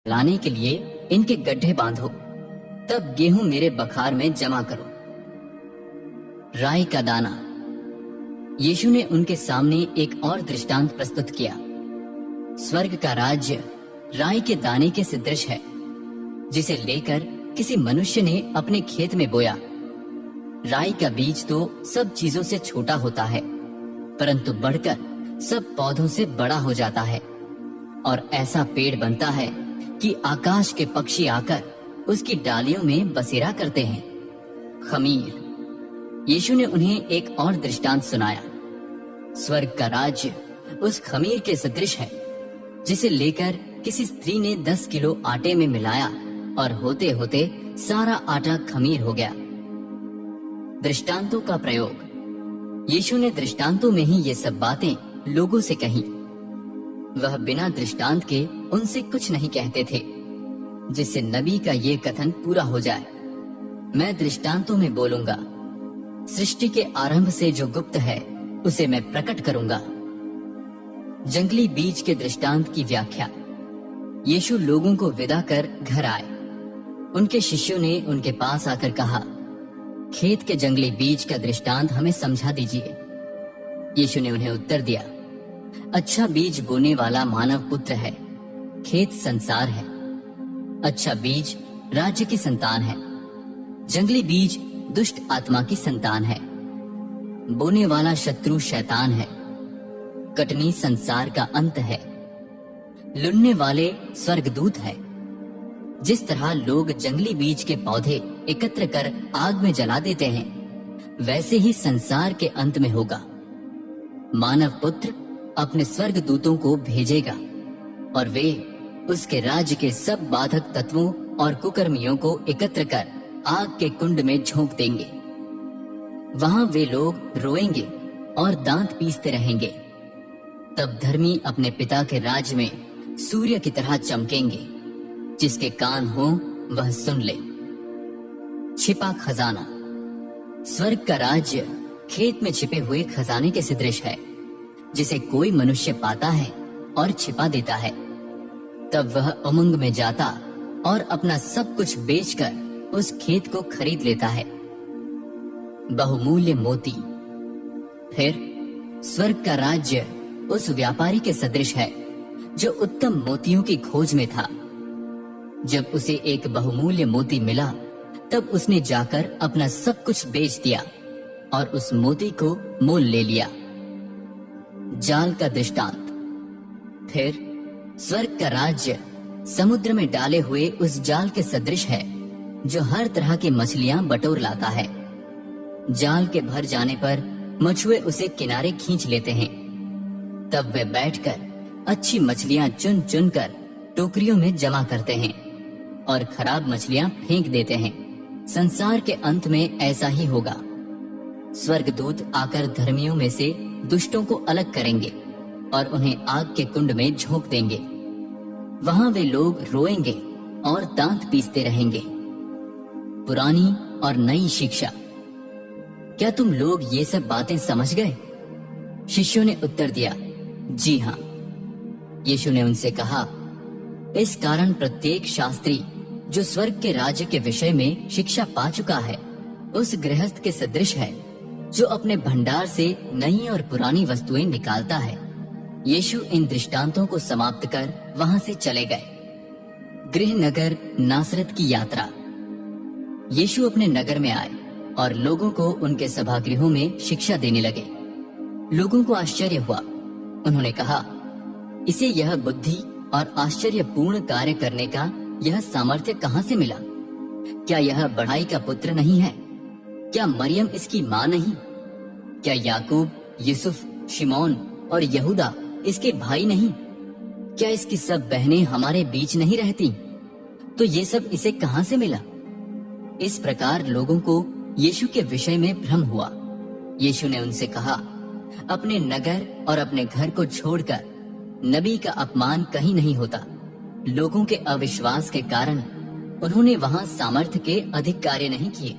लाने के लिए इनके गड्ढे बांधो, तब गेहूं मेरे बखार में जमा करो। राई का दाना। यीशु ने उनके सामने एक और दृष्टांत प्रस्तुत किया। स्वर्ग का राज्य राई के दाने के सदृश है, जिसे लेकर किसी मनुष्य ने अपने खेत में बोया। राई का बीज तो सब चीजों से छोटा होता है, परंतु बढ़कर सब पौधों से बड़ा हो जाता है और ऐसा पेड़ बनता है कि आकाश के पक्षी आकर उसकी डालियों में बसेरा करते हैं। खमीर। यीशु ने उन्हें एक और दृष्टांत सुनाया। स्वर्ग का राज्य उस खमीर के सदृश है, जिसे लेकर किसी स्त्री ने 10 किलो आटे में मिलाया और होते होते सारा आटा खमीर हो गया। दृष्टांतों का प्रयोग। यीशु ने दृष्टांतों में ही ये सब बातें लोगों से कही। वह बिना दृष्टांत के उनसे कुछ नहीं कहते थे, जिससे नबी का ये कथन पूरा हो जाए, मैं दृष्टांतों में बोलूंगा। सृष्टि के आरंभ से जो गुप्त है उसे मैं प्रकट करूंगा। जंगली बीज के दृष्टांत की व्याख्या। यीशु लोगों को विदा कर घर आए। उनके शिष्यों ने उनके पास आकर कहा, खेत के जंगली बीज का दृष्टांत हमें समझा दीजिए। यीशु ने उन्हें उत्तर दिया, अच्छा बीज बोने वाला मानव पुत्र है, खेत संसार है। अच्छा बीज राज्य की संतान है, जंगली बीज दुष्ट आत्मा की संतान है। बोने वाला शत्रु शैतान है, कटनी संसार का अंत है। लुनने वाले स्वर्गदूत है। जिस तरह लोग जंगली बीज के पौधे एकत्र कर आग में जला देते हैं, वैसे ही संसार के अंत में होगा। मानव पुत्र अपने स्वर्गदूतों को भेजेगा और वे उसके राज्य के सब बाधक तत्वों और कुकर्मियों को एकत्र कर आग के कुंड में झोंक देंगे। वहां वे लोग रोएंगे और दांत पीसते रहेंगे। तब धर्मी अपने पिता के राज्य में सूर्य की तरह चमकेंगे। जिसके कान हो वह सुन ले। छिपा खजाना। स्वर्ग का राज्य खेत में छिपे हुए खजाने के सदृश है, जिसे कोई मनुष्य पाता है और छिपा देता है। तब वह उमंग में जाता और अपना सब कुछ बेचकर उस खेत को खरीद लेता है। बहुमूल्य मोती। फिर स्वर्ग का राज्य उस व्यापारी के सदृश है, जो उत्तम मोतियों की खोज में था। जब उसे एक बहुमूल्य मोती मिला, तब उसने जाकर अपना सब कुछ बेच दिया और उस मोती को मोल ले लिया। जाल का दृष्टांत। फिर स्वर्ग का राज्य समुद्र में डाले हुए उस जाल के सदृश है, जो हर तरह की मछलियां बटोर लाता है। जाल के भर जाने पर मछुए उसे किनारे खींच लेते हैं। तब वे बैठकर अच्छी मछलियां चुन चुन कर टोकरियों में जमा करते हैं और खराब मछलियां फेंक देते हैं। संसार के अंत में ऐसा ही होगा। स्वर्गदूत आकर धर्मियों में से दुष्टों को अलग करेंगे और उन्हें आग के कुंड में झोंक देंगे। वहां वे लोग रोएंगे और दांत पीसते रहेंगे। पुरानी और नई शिक्षा। क्या तुम लोग ये सब बातें समझ गए? शिष्यों ने उत्तर दिया, जी हाँ। यीशु ने उनसे कहा, इस कारण प्रत्येक शास्त्री जो स्वर्ग के राज्य के विषय में शिक्षा पा चुका है, उस गृहस्थ के सदृश है, जो अपने भंडार से नई और पुरानी वस्तुएं निकालता है। यीशु इन दृष्टांतों को समाप्त कर वहां से चले गए। गृह नगर नासरत की यात्रा। यीशु अपने नगर में आए और लोगों को उनके सभागृहों में शिक्षा देने लगे। लोगों को आश्चर्य हुआ। उन्होंने कहा, इसे यह बुद्धि और आश्चर्यपूर्ण कार्य करने का यह सामर्थ्य कहां से मिला? क्या यह बढ़ाई का पुत्र नहीं है? क्या मरियम इसकी माँ नहीं? क्या याकूब, यूसुफ, शिमोन और यहूदा इसके भाई नहीं? क्या इसकी सब बहनें हमारे बीच नहीं रहती? तो ये सब इसे कहां से मिला? इस प्रकार लोगों को यीशु के विषय में भ्रम हुआ। यीशु ने उनसे कहा, अपने नगर और अपने घर को छोड़कर नबी का अपमान कहीं नहीं होता। लोगों के अविश्वास के कारण उन्होंने वहां सामर्थ्य के अधिक कार्य नहीं किए।